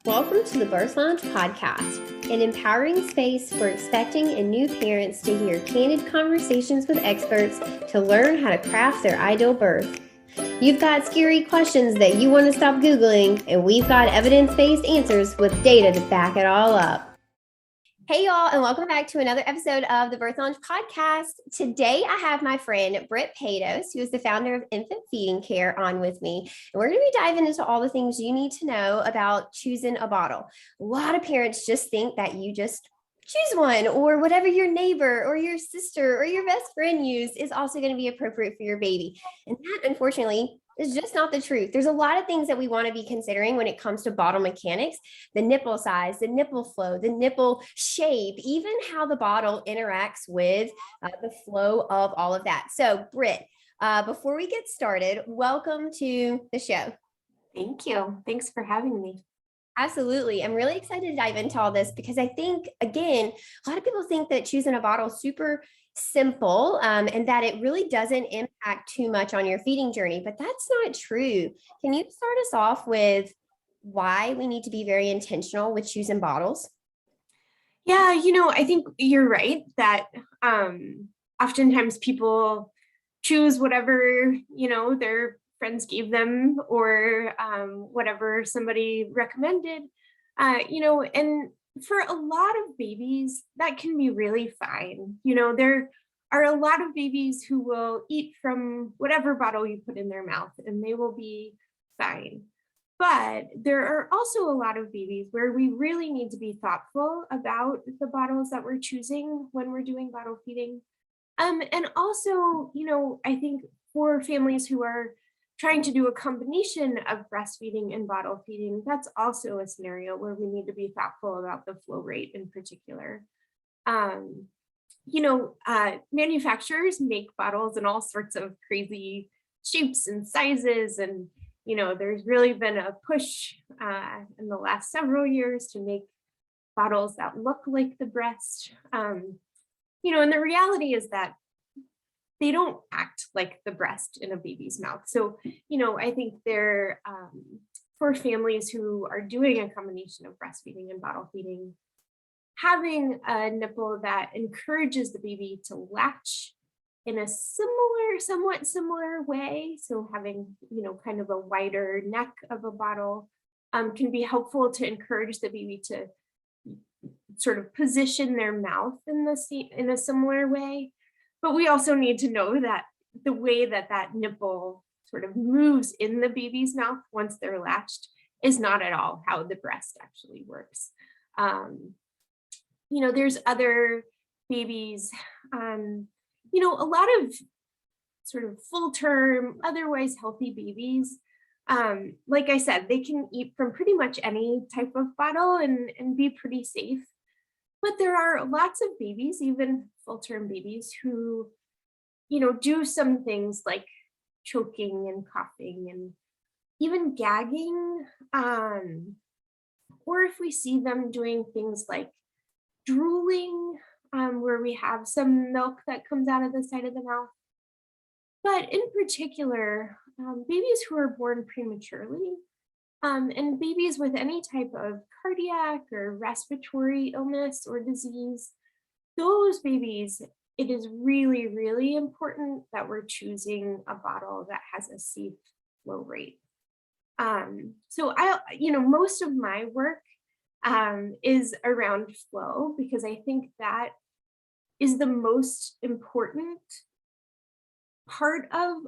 Welcome to the Birth Lounge podcast, an empowering space for expecting and new parents to hear candid conversations with experts to learn how to craft their ideal birth. You've got scary questions that you want to stop Googling, and we've got evidence-based answers with data to back it all up. Hey y'all, and welcome back to another episode of the Birth Lounge podcast. Today I have my friend Brit Pados, who is the founder of Infant Feeding Care, on with me. And we're going to be diving into all the things you need to know about choosing a bottle. A lot of parents just think that you just choose one, or whatever your neighbor or your sister or your best friend use is also going to be appropriate for your baby. And that, unfortunately, is just not the truth. There's a lot of things that we want to be considering when it comes to bottle mechanics: the nipple size, the nipple flow, the nipple shape, even how the bottle interacts with the flow of all of that. So Britt, before we get started, welcome to the show. Thank you. Thanks for having me. Absolutely. I'm really excited to dive into all this because I think, again, a lot of people think that choosing a bottle is super simple and that it really doesn't impact too much on your feeding journey, but that's not true. Can you start us off with why we need to be very intentional with choosing bottles? Yeah, I think you're right that oftentimes people choose whatever, their friends gave them or whatever somebody recommended, and for a lot of babies, that can be really fine. There are a lot of babies who will eat from whatever bottle you put in their mouth and they will be fine. But there are also a lot of babies where we really need to be thoughtful about the bottles that we're choosing when we're doing bottle feeding. And also, I think for families who are trying to do a combination of breastfeeding and bottle feeding, that's also a scenario where we need to be thoughtful about the flow rate in particular. Manufacturers make bottles in all sorts of crazy shapes and sizes. And, there's really been a push in the last several years to make bottles that look like the breast. And the reality is that they don't act like the breast in a baby's mouth. So, I think they're for families who are doing a combination of breastfeeding and bottle feeding, having a nipple that encourages the baby to latch in a somewhat similar way. So having, kind of a wider neck of a bottle can be helpful to encourage the baby to sort of position their mouth in a similar way. But we also need to know that the way that nipple sort of moves in the baby's mouth once they're latched is not at all how the breast actually works. There's other babies, a lot of sort of full term, otherwise healthy babies. Like I said, they can eat from pretty much any type of bottle and be pretty safe. But there are lots of babies, even full-term babies, who, do some things like choking and coughing and even gagging. Or if we see them doing things like drooling, where we have some milk that comes out of the side of the mouth. But in particular, babies who are born prematurely, and babies with any type of cardiac or respiratory illness or disease, those babies, it is really, really important that we're choosing a bottle that has a safe flow rate. So most of my work is around flow because I think that is the most important part of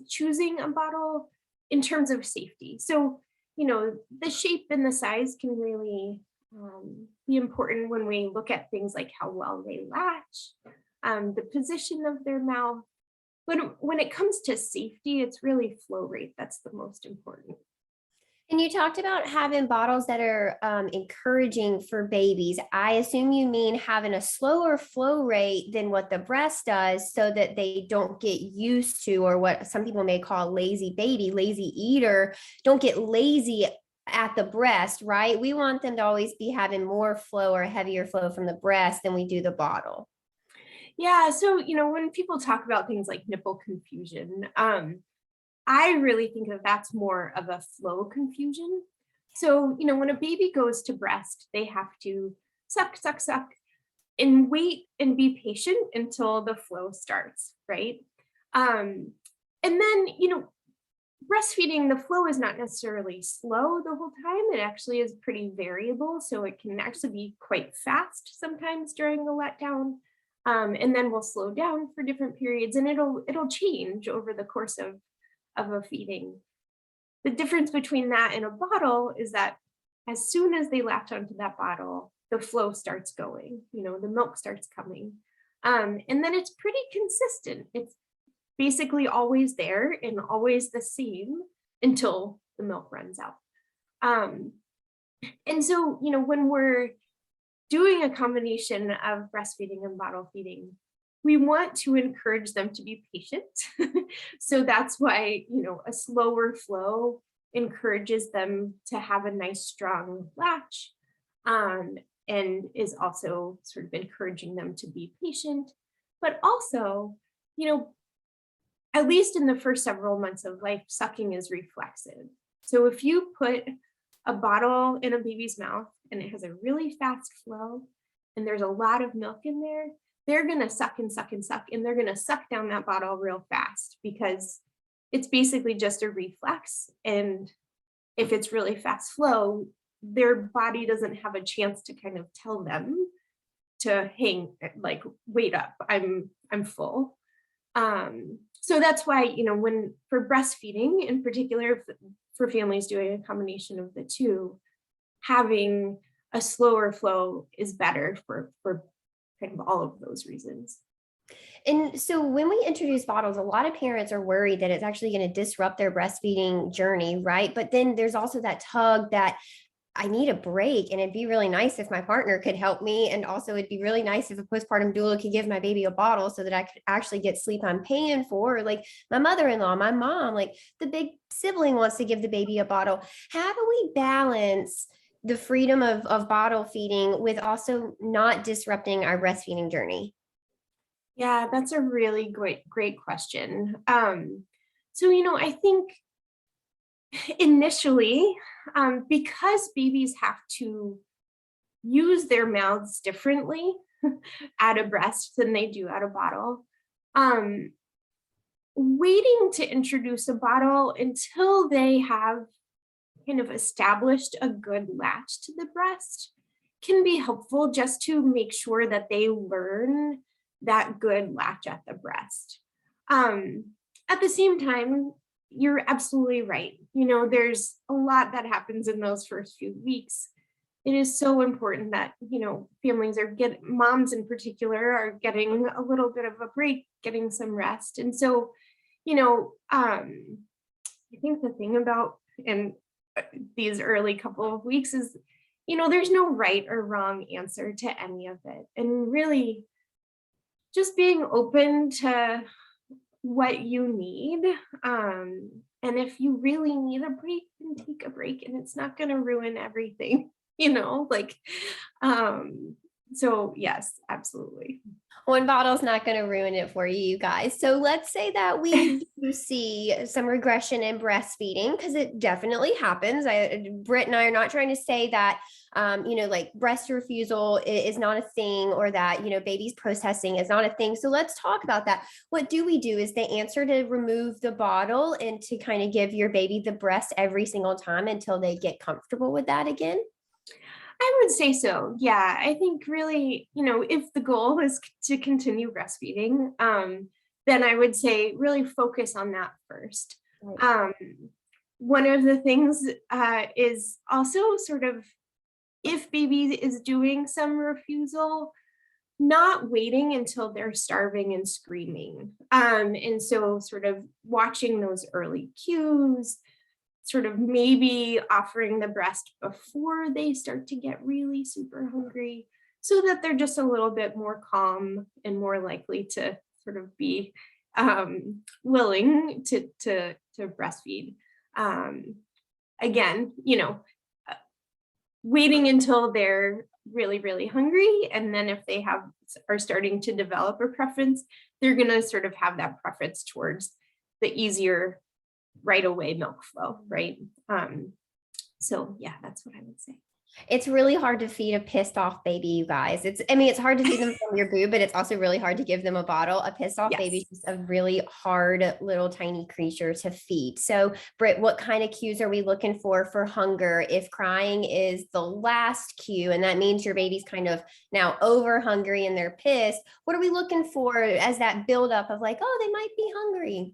choosing a bottle in terms of safety. So, the shape and the size can really be important when we look at things like how well they latch, the position of their mouth. But when it comes to safety, it's really flow rate that's the most important. And you talked about having bottles that are encouraging for babies. I assume you mean having a slower flow rate than what the breast does so that they don't get used to, or what some people may call lazy baby, lazy eater, don't get lazy at the breast, right? We want them to always be having more flow or heavier flow from the breast than we do the bottle. Yeah, so, when people talk about things like nipple confusion, I really think that that's more of a flow confusion. So, when a baby goes to breast, they have to suck, suck, suck, and wait and be patient until the flow starts, right? And then, breastfeeding, the flow is not necessarily slow the whole time. It actually is pretty variable. So it can actually be quite fast sometimes during the letdown. And then we'll slow down for different periods, and it'll change over the course of a feeding. The difference between that and a bottle is that as soon as they latch onto that bottle, the flow starts going, the milk starts coming. And then it's pretty consistent. It's basically always there and always the same until the milk runs out. And so, when we're doing a combination of breastfeeding and bottle feeding, we want to encourage them to be patient. So that's why, a slower flow encourages them to have a nice strong latch, and is also sort of encouraging them to be patient. But also, at least in the first several months of life, sucking is reflexive. So if you put a bottle in a baby's mouth and it has a really fast flow and there's a lot of milk in there, they're going to suck and suck and suck, and they're going to suck down that bottle real fast because it's basically just a reflex. And if it's really fast flow, their body doesn't have a chance to kind of tell them to like, wait up, I'm full. So that's why, when for breastfeeding in particular, for families doing a combination of the two, having a slower flow is better for kind of all of those reasons. And so when we introduce bottles, a lot of parents are worried that it's actually going to disrupt their breastfeeding journey, right? But then there's also that tug that I need a break, and it'd be really nice if my partner could help me. And also it'd be really nice if a postpartum doula could give my baby a bottle so that I could actually get sleep I'm paying for. Like my mother-in-law, my mom, like the big sibling wants to give the baby a bottle. How do we balance the freedom of bottle feeding with also not disrupting our breastfeeding journey? Yeah, that's a really great question. So, I think initially, because babies have to use their mouths differently at a breast than they do at a bottle, waiting to introduce a bottle until they have kind of established a good latch to the breast can be helpful, just to make sure that they learn that good latch at the breast. At the same time, you're absolutely right. There's a lot that happens in those first few weeks. It is so important that, families moms in particular are getting a little bit of a break, getting some rest. And so, I think the thing about in these early couple of weeks is, there's no right or wrong answer to any of it. And really just being open to what you need. And if you really need a break, then take a break, and it's not going to ruin everything, so yes, absolutely. One bottle's not going to ruin it for you, you guys. So let's say that we do see some regression in breastfeeding, because it definitely happens. Brit and I are not trying to say that, like breast refusal is not a thing, or that, babies protesting is not a thing. So let's talk about that. What do we do? Is the answer to remove the bottle and to kind of give your baby the breast every single time until they get comfortable with that again? I would say so. Yeah, I think really, if the goal is to continue breastfeeding, then I would say really focus on that first. Right. One of the things is also sort of, if baby is doing some refusal, not waiting until they're starving and screaming. And so sort of watching those early cues, sort of maybe offering the breast before they start to get really super hungry, so that they're just a little bit more calm and more likely to sort of be willing to breastfeed. Again, waiting until they're really, really hungry, and then if they are starting to develop a preference, they're going to sort of have that preference towards the easier right away milk flow, right? So yeah, that's what I would say. It's really hard to feed a pissed off baby, you guys. It's hard to feed them from your boob, but it's also really hard to give them a bottle. A pissed off baby Yes. is just a really hard little tiny creature to feed. So, Britt, what kind of cues are we looking for hunger? If crying is the last cue, and that means your baby's kind of now over hungry and they're pissed, what are we looking for as that buildup of like, oh, they might be hungry?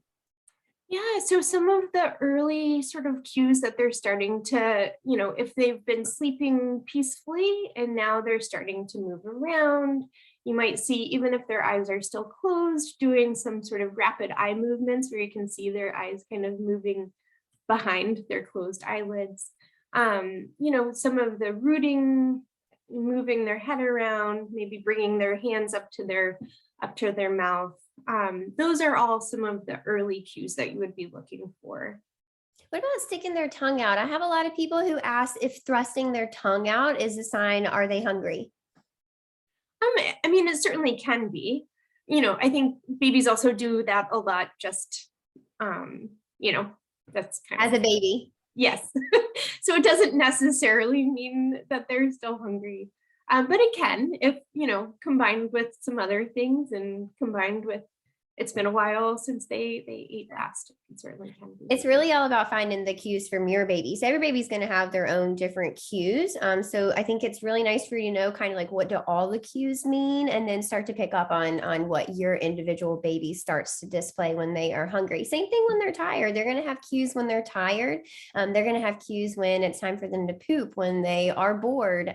Yeah, so some of the early sort of cues that they're starting to, if they've been sleeping peacefully and now they're starting to move around, you might see, even if their eyes are still closed, doing some sort of rapid eye movements where you can see their eyes kind of moving behind their closed eyelids. Some of the rooting, moving their head around, maybe bringing their hands up to their mouth. Those are all some of the early cues that you would be looking for. What about sticking their tongue out? I have a lot of people who ask if thrusting their tongue out is a sign, are they hungry? It certainly can be. I think babies also do that a lot, just, that's kind As of, a baby. yes. So it doesn't necessarily mean that they're still hungry. But it can, if, combined with some other things and combined with, it's been a while since they ate last, it certainly can be. It's really all about finding the cues from your baby. So every baby's going to have their own different cues. So I think it's really nice for you to know kind of like what do all the cues mean, and then start to pick up on what your individual baby starts to display when they are hungry. Same thing when they're tired. They're going to have cues when they're tired. They're going to have cues when it's time for them to poop, when they are bored.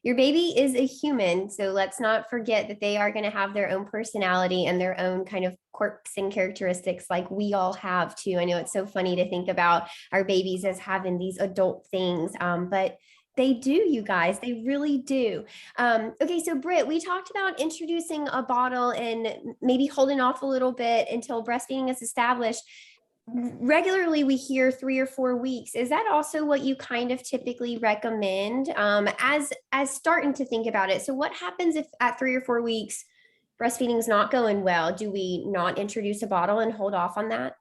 Your baby is a human, so let's not forget that they are going to have their own personality and their own kind of quirks and characteristics like we all have too. I know it's so funny to think about our babies as having these adult things, but they do, you guys, they really do. Okay, so Britt, we talked about introducing a bottle and maybe holding off a little bit until breastfeeding is established. Regularly we hear 3 or 4 weeks. Is that also what you kind of typically recommend, as starting to think about it? So what happens if at 3 or 4 weeks breastfeeding is not going well? Do we not introduce a bottle and hold off on that?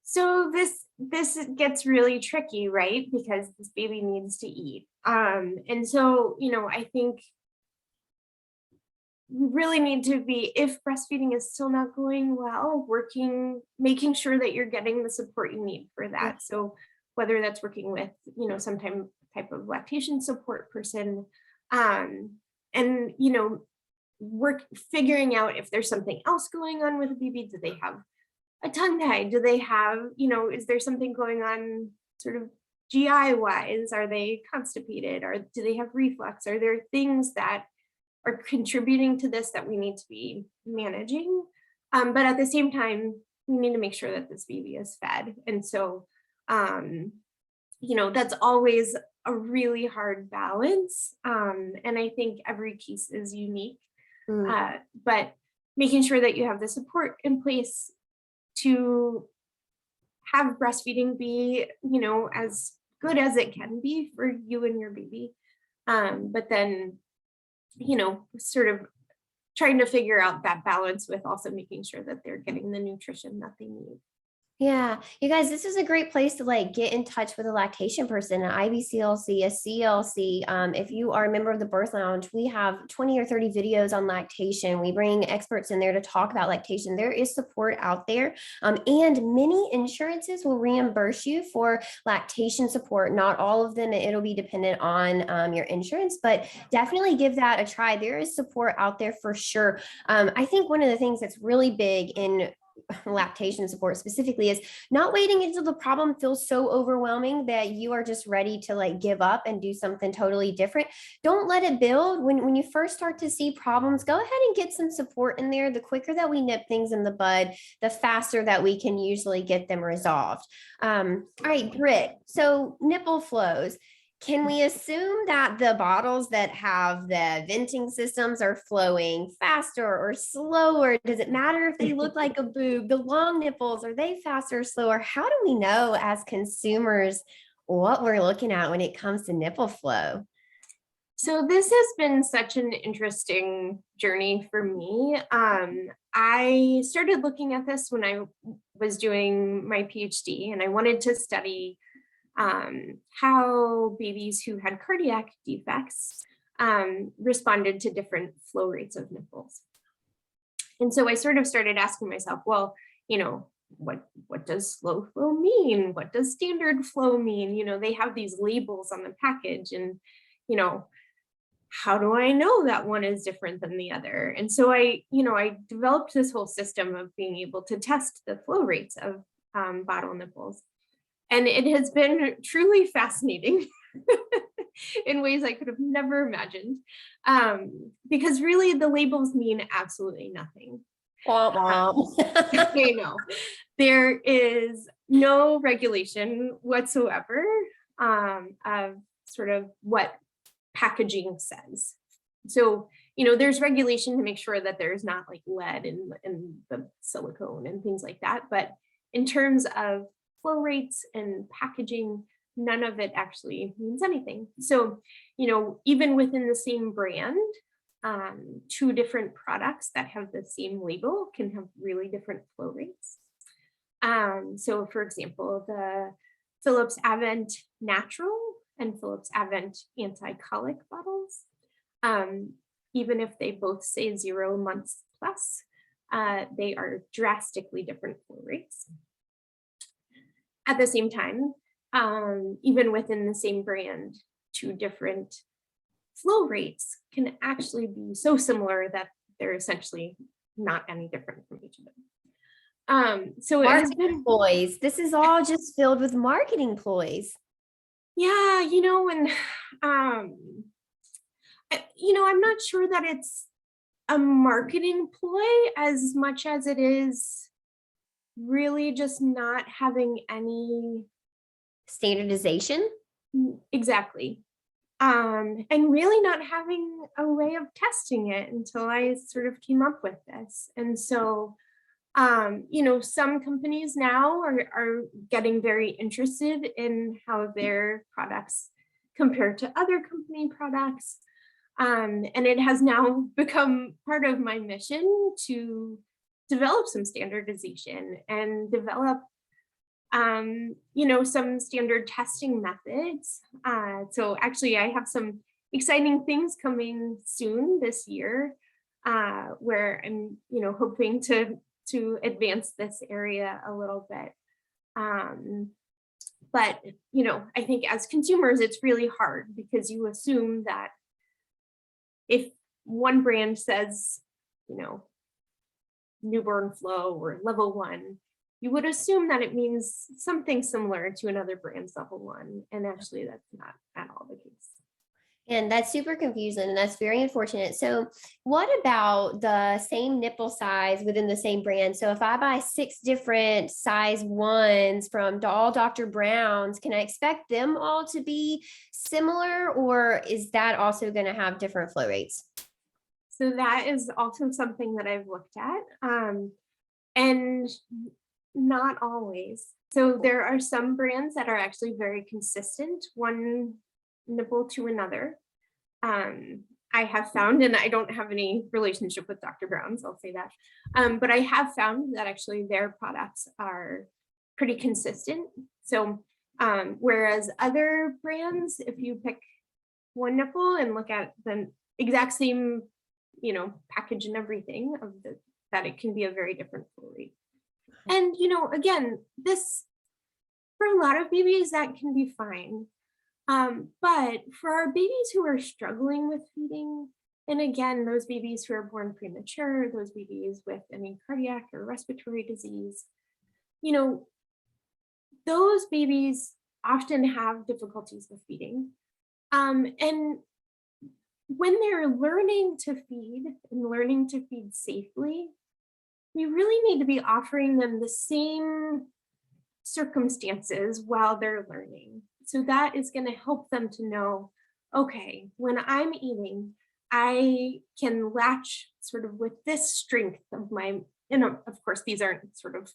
So this gets really tricky, right? Because this baby needs to eat. And so, I think we really need to be, if breastfeeding is still not going well, making sure that you're getting the support you need for that. So whether that's working with, some type of lactation support person, and, figuring out if there's something else going on with the baby. Do they have a tongue tie? Do they have, is there something going on sort of GI wise? Are they constipated? Or do they have reflux? Are there things that are contributing to this that we need to be managing? But at the same time, we need to make sure that this baby is fed. And so, that's always a really hard balance. And I think every case is unique. But making sure that you have the support in place to have breastfeeding be, as good as it can be for you and your baby. But then, sort of trying to figure out that balance with also making sure that they're getting the nutrition that they need. Yeah, you guys, this is a great place to like get in touch with a lactation person, an IBCLC, a CLC. If you are a member of the Birth Lounge, we have 20 or 30 videos on lactation. We bring experts in there to talk about lactation. There is support out there, and many insurances will reimburse you for lactation support. Not all of them, it'll be dependent on your insurance, but definitely give that a try. There is support out there for sure. I think one of the things that's really big in lactation support specifically is not waiting until the problem feels so overwhelming that you are just ready to like give up and do something totally different. Don't let it build. When you first start to see problems, go ahead and get some support in there. The quicker that we nip things in the bud, the faster that we can usually get them resolved. All right, Britt, so nipple flows. Can we assume that the bottles that have the venting systems are flowing faster or slower? Does it matter if they look like a boob? The long nipples, are they faster or slower? How do we know as consumers what we're looking at when it comes to nipple flow? So this has been such an interesting journey for me. I started looking at this when I was doing my PhD, and I wanted to study how babies who had cardiac defects responded to different flow rates of nipples. And so I sort of started asking myself, well, you know, what does slow flow mean? What does standard flow mean? You know, they have these labels on the package, and, you know, how do I know that one is different than the other? And so I developed this whole system of being able to test the flow rates of bottle nipples. And it has been truly fascinating in ways I could have never imagined, because really the labels mean absolutely nothing. I know. There is no regulation whatsoever of sort of what packaging says. So, you know, there's regulation to make sure that there's not like lead in the silicone and things like that. But in terms of flow rates and packaging, none of it actually means anything. So, you know, even within the same brand, two different products that have the same label can have really different flow rates. So for example, the Philips Avent Natural and Philips Avent Anti-Colic bottles, even if they both say 0 months plus, they are drastically different flow rates. At the same time, even within the same brand, two different flow rates can actually be so similar that they're essentially not any different from each other. So it has been ploys. This is all just filled with marketing ploys. Yeah, you know, and you know, I'm not sure that it's a marketing ploy as much as it is really just not having any standardization. Exactly. And really not having a way of testing it until I sort of came up with this. And so, you know, some companies now are getting very interested in how their products compare to other company products. And it has now become part of my mission to develop some standardization and develop you know, some standard testing methods. So actually I have some exciting things coming soon this year, where I'm, you know, hoping to advance this area a little bit. But, you know, I think as consumers, it's really hard because you assume that if one brand says, you know, newborn flow or level 1, you would assume that it means something similar to another brand's level 1. And actually that's not at all the case. And that's super confusing, and that's very unfortunate. So what about the same nipple size within the same brand? So if I buy 6 different size 1s from all Dr. Brown's, can I expect them all to be similar, or is that also going to have different flow rates? So that is also something that I've looked at, and not always. So there are some brands that are actually very consistent, one nipple to another. I have found, and I don't have any relationship with Dr. Brown's, I'll say that, but I have found that actually their products are pretty consistent. So whereas other brands, if you pick one nipple and look at the exact same, you know, package and everything of that it can be a very different flow rate. And, you know, again, this, for a lot of babies, that can be fine. But for our babies who are struggling with feeding, and again, those babies who are born premature, those babies with any cardiac or respiratory disease, you know, those babies often have difficulties with feeding. And when they're learning to feed and learning to feed safely, we really need to be offering them the same circumstances while they're learning. So that is going to help them to know, okay, when I'm eating, I can latch sort of with this strength of my, you know, of course, these aren't sort of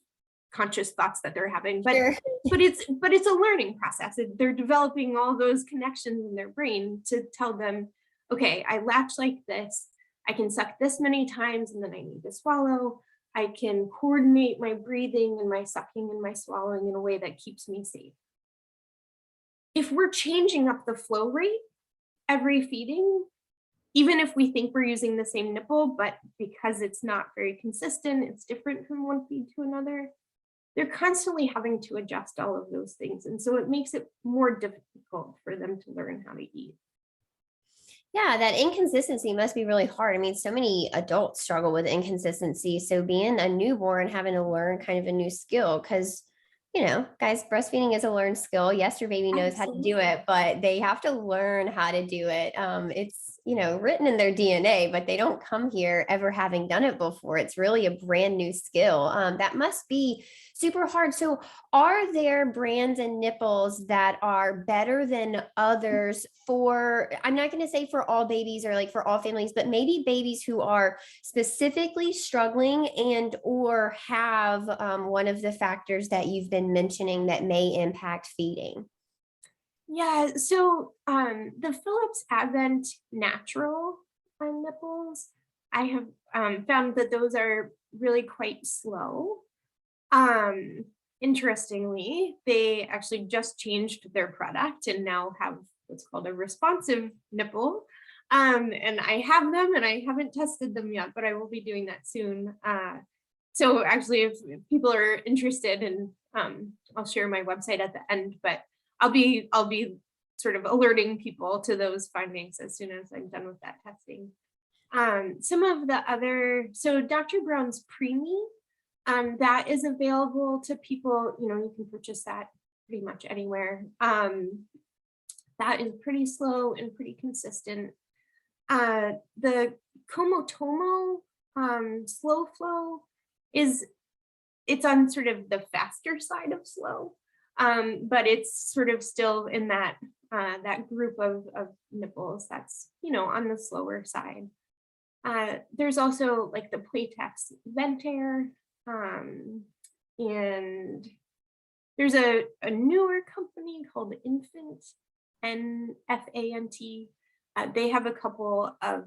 conscious thoughts that they're having, but Sure. but it's a learning process. They're developing all those connections in their brain to tell them, okay, I latch like this. I can suck this many times and then I need to swallow. I can coordinate my breathing and my sucking and my swallowing in a way that keeps me safe. If we're changing up the flow rate every feeding, even if we think we're using the same nipple, but because it's not very consistent, it's different from one feed to another, they're constantly having to adjust all of those things. And so it makes it more difficult for them to learn how to eat. Yeah, that inconsistency must be really hard. I mean, so many adults struggle with inconsistency. So being a newborn, having to learn kind of a new skill, because, guys, breastfeeding is a learned skill. Yes, your baby knows how to do it, but they have to learn how to do it. It's, written in their DNA, but they don't come here ever having done it before. It's really a brand new skill. That must be super hard. So are there brands and nipples that are better than others for, I'm not going to say for all babies or like for all families, but maybe babies who are specifically struggling and or have one of the factors that you've been mentioning that may impact feeding? Yeah, so the Philips Advent natural nipples, I have found that those are really quite slow. Interestingly, they actually just changed their product and now have what's called a responsive nipple. And I have them and I haven't tested them yet, but I will be doing that soon. So actually, if people are interested, and I'll share my website at the end, but I'll be sort of alerting people to those findings as soon as I'm done with that testing. Some of the other, so Dr. Brown's Preemie, that is available to people, you can purchase that pretty much anywhere. That is pretty slow and pretty consistent. The Komotomo slow flow it's on sort of the faster side of slow, but it's sort of still in that group of nipples that's on the slower side. There's also like the Playtex Ventair, and there's a newer company called Infant, NFANT. They have a couple of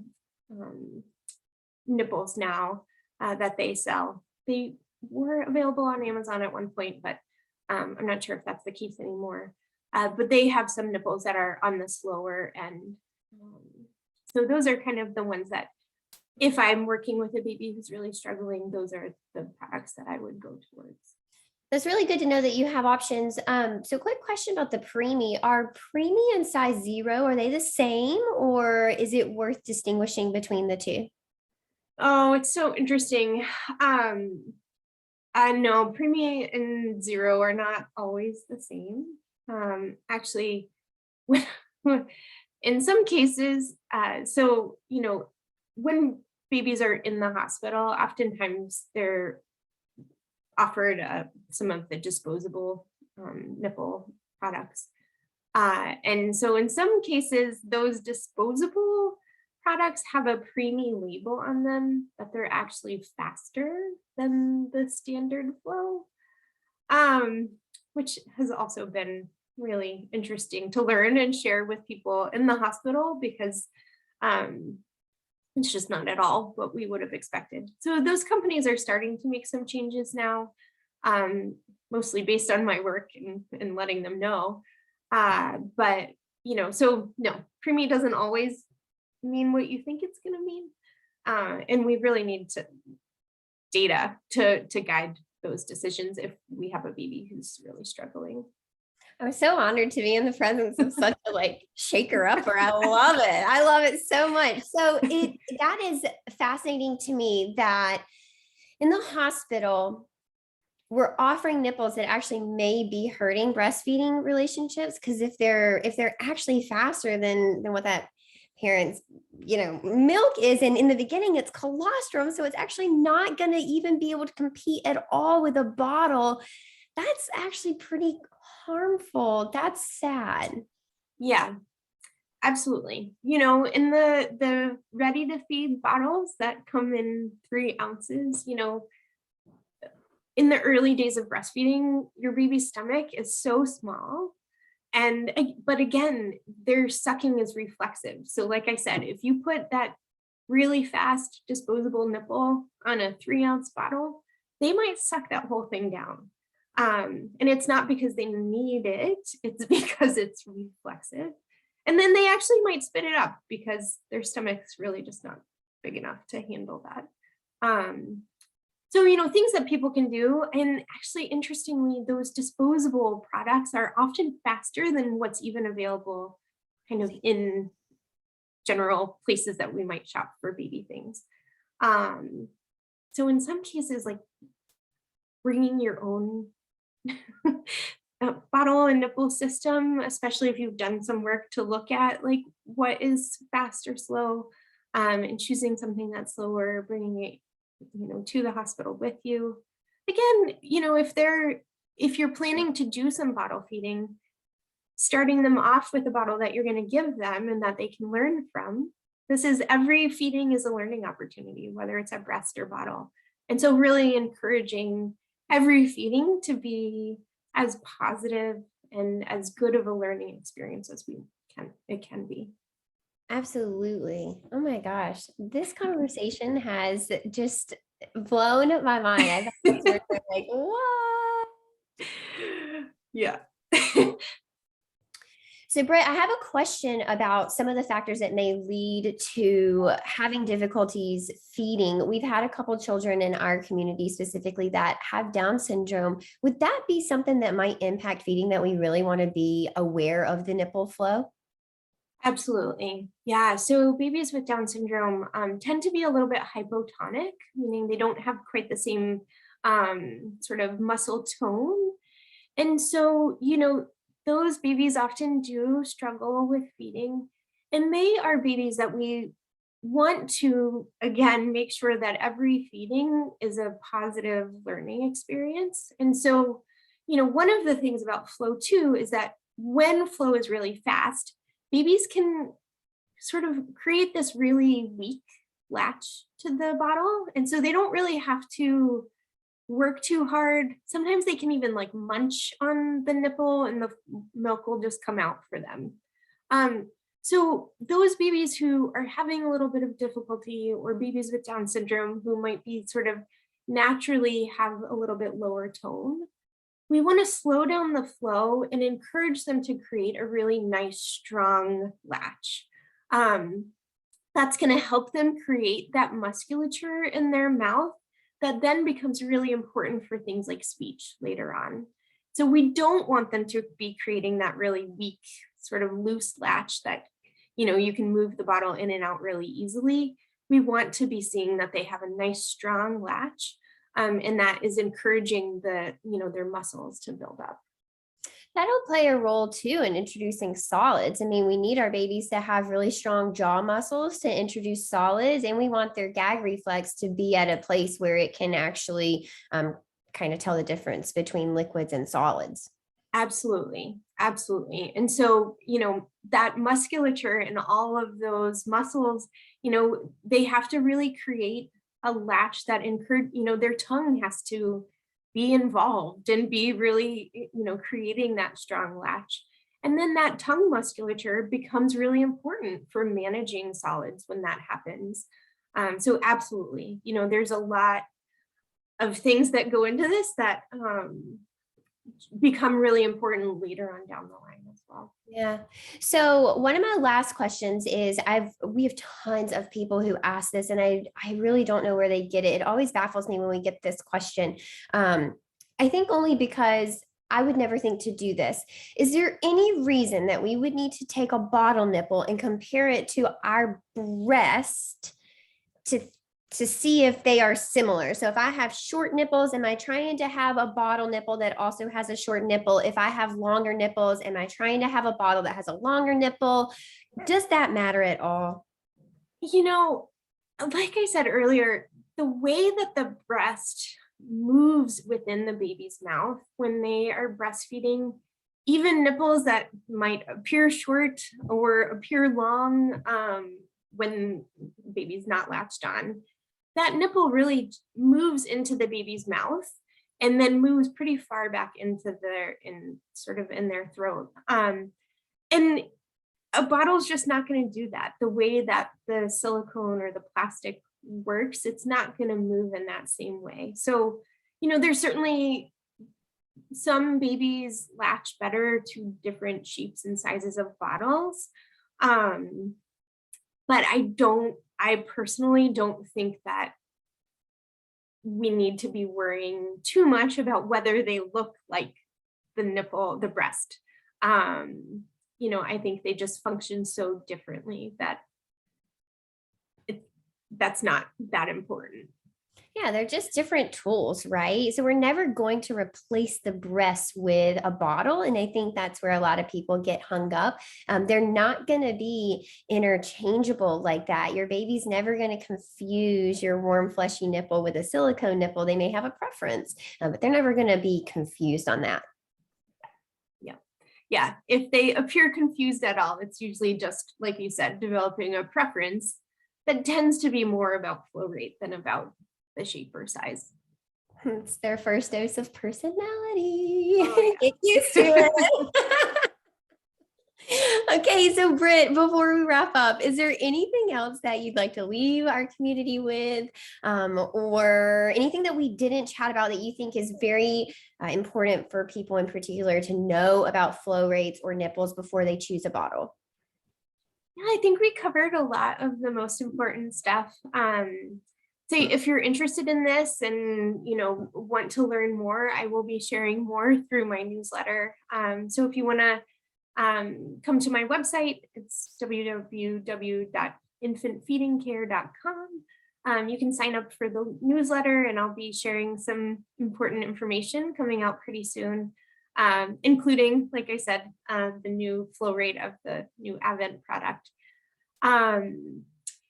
nipples now that they sell. They were available on Amazon at one point, but I'm not sure if that's the case anymore. But they have some nipples that are on the slower end. So those are kind of the ones that, if I'm working with a baby who's really struggling, those are the products that I would go towards. That's really good to know that you have options. So quick question about the Preemie. Are Preemie and size 0, are they the same, or is it worth distinguishing between the two? Oh, it's so interesting. No, Preemie and 0 are not always the same. Actually, in some cases, so, when babies are in the hospital, oftentimes they're offered some of the disposable nipple products. And so in some cases, those disposable products have a Preemie label on them that they're actually faster than the standard flow, which has also been really interesting to learn and share with people in the hospital, because it's just not at all what we would have expected. So those companies are starting to make some changes now, mostly based on my work and letting them know. But, so no, Preemie doesn't always mean what you think it's going to mean. And we really need data to guide those decisions if we have a baby who's really struggling. I'm so honored to be in the presence of such a shaker upper. I love it. I love it so much. So that is fascinating to me that in the hospital, we're offering nipples that actually may be hurting breastfeeding relationships, because if they're actually faster than what that parent's milk is, and in the beginning it's colostrum, so it's actually not going to even be able to compete at all with a bottle. That's actually pretty harmful. That's sad. Yeah, absolutely. In the ready to feed bottles that come in 3 ounces, in the early days of breastfeeding, your baby's stomach is so small, But again, their sucking is reflexive. So like I said, if you put that really fast disposable nipple on a 3-ounce bottle, they might suck that whole thing down. And it's not because they need it, it's because it's reflexive. And then they actually might spit it up because their stomach's really just not big enough to handle that. So, things that people can do, and actually, interestingly, those disposable products are often faster than what's even available kind of in general places that we might shop for baby things. So in some cases, like bringing your own bottle and nipple system, especially if you've done some work to look at like what is fast or slow, and choosing something that's slower, bringing it to the hospital with you. Again, if you're planning to do some bottle feeding, starting them off with a bottle that you're going to give them and that they can learn from. Every feeding is a learning opportunity, whether it's a breast or bottle. And so really encouraging every feeding to be as positive and as good of a learning experience as it can be. Absolutely. Oh my gosh. This conversation has just blown my mind. I thought like, what? Yeah. So, Brit, I have a question about some of the factors that may lead to having difficulties feeding. We've had a couple children in our community specifically that have Down syndrome. Would that be something that might impact feeding that we really want to be aware of the nipple flow? Absolutely. Yeah. So babies with Down syndrome tend to be a little bit hypotonic, meaning they don't have quite the same sort of muscle tone. And so, those babies often do struggle with feeding. And they are babies that we want to, again, make sure that every feeding is a positive learning experience. And so, one of the things about flow too is that when flow is really fast, babies can sort of create this really weak latch to the bottle. And so they don't really have to work too hard. Sometimes they can even like munch on the nipple and the milk will just come out for them. So those babies who are having a little bit of difficulty, or babies with Down syndrome who might be sort of naturally have a little bit lower tone, we want to slow down the flow and encourage them to create a really nice, strong latch. That's going to help them create that musculature in their mouth that then becomes really important for things like speech later on. So we don't want them to be creating that really weak, sort of loose latch that, you can move the bottle in and out really easily. We want to be seeing that they have a nice, strong latch. And that is encouraging their muscles to build up. That'll play a role too in introducing solids. I mean, we need our babies to have really strong jaw muscles to introduce solids, and we want their gag reflex to be at a place where it can actually kind of tell the difference between liquids and solids. Absolutely. Absolutely. And so, that musculature and all of those muscles, they have to really create a latch that their tongue has to be involved and be really, creating that strong latch. And then that tongue musculature becomes really important for managing solids when that happens. So absolutely, there's a lot of things that go into this that become really important later on down the line as well. Yeah. So one of my last questions is we have tons of people who ask this, and I really don't know where they get it. It always baffles me when we get this question. I think only because I would never think to do this. Is there any reason that we would need to take a bottle nipple and compare it to our breast to see if they are similar? So if I have short nipples, am I trying to have a bottle nipple that also has a short nipple? If I have longer nipples, am I trying to have a bottle that has a longer nipple? Does that matter at all? Like I said earlier, the way that the breast moves within the baby's mouth when they are breastfeeding, even nipples that might appear short or appear long when baby's not latched on, that nipple really moves into the baby's mouth and then moves pretty far back into in their throat. And a bottle's just not going to do that. The way that the silicone or the plastic works, it's not going to move in that same way. So, there's certainly some babies latch better to different shapes and sizes of bottles. But I personally don't think that we need to be worrying too much about whether they look like the breast. I think they just function so differently that that's not that important. Yeah, they're just different tools, right? So we're never going to replace the breast with a bottle. And I think that's where a lot of people get hung up. They're not going to be interchangeable like that. Your baby's never going to confuse your warm, fleshy nipple with a silicone nipple. They may have a preference, but they're never going to be confused on that. Yeah. If they appear confused at all, it's usually just, like you said, developing a preference that tends to be more about flow rate than about the shape or size. It's their first dose of personality. Oh, yeah. Get used to it. Okay, so Brit, before we wrap up, is there anything else that you'd like to leave our community with, or anything that we didn't chat about that you think is very important for people in particular to know about flow rates or nipples before they choose a bottle? Yeah, I think we covered a lot of the most important stuff. So if you're interested in this and want to learn more, I will be sharing more through my newsletter. So if you want to come to my website, it's www.infantfeedingcare.com. You can sign up for the newsletter, and I'll be sharing some important information coming out pretty soon, including, like I said, the new flow rate of the new Avent product.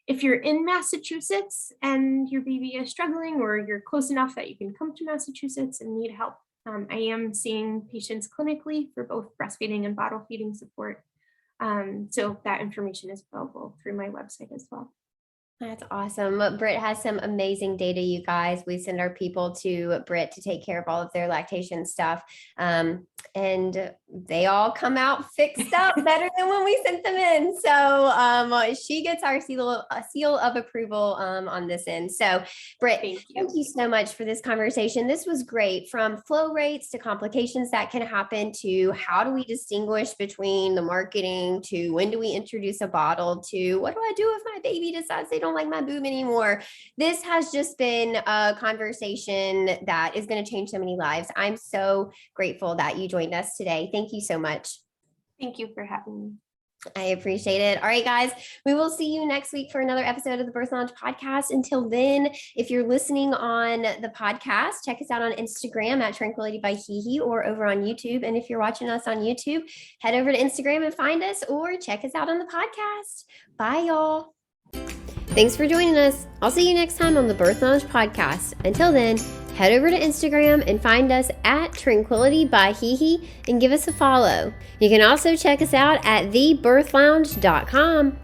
If you're in Massachusetts and your baby is struggling, or you're close enough that you can come to Massachusetts and need help, I am seeing patients clinically for both breastfeeding and bottle feeding support. So that information is available through my website as well. That's awesome. Brit has some amazing data, you guys. We send our people to Brit to take care of all of their lactation stuff. And they all come out fixed up better than when we sent them in. So she gets our seal of approval on this end. So Brit, thank you so much for this conversation. This was great, from flow rates to complications that can happen to how do we distinguish between the marketing to when do we introduce a bottle to what do I do if my baby decides they don't like my boob anymore. This has just been a conversation that is going to change so many lives. I'm so grateful that you joined us today. Thank you so much. Thank you for having me. I appreciate it. All right, guys, we will see you next week for another episode of the Birth Lounge podcast. Until then, if you're listening on the podcast, check us out on Instagram at Tranquility by Hihi, or over on YouTube. And if you're watching us on YouTube, head over to Instagram and find us, or check us out on the podcast. Bye, y'all. Thanks for joining us. I'll see you next time on the Birth Lounge podcast. Until then, head over to Instagram and find us at Tranquility by Hihi and give us a follow. You can also check us out at thebirthlounge.com.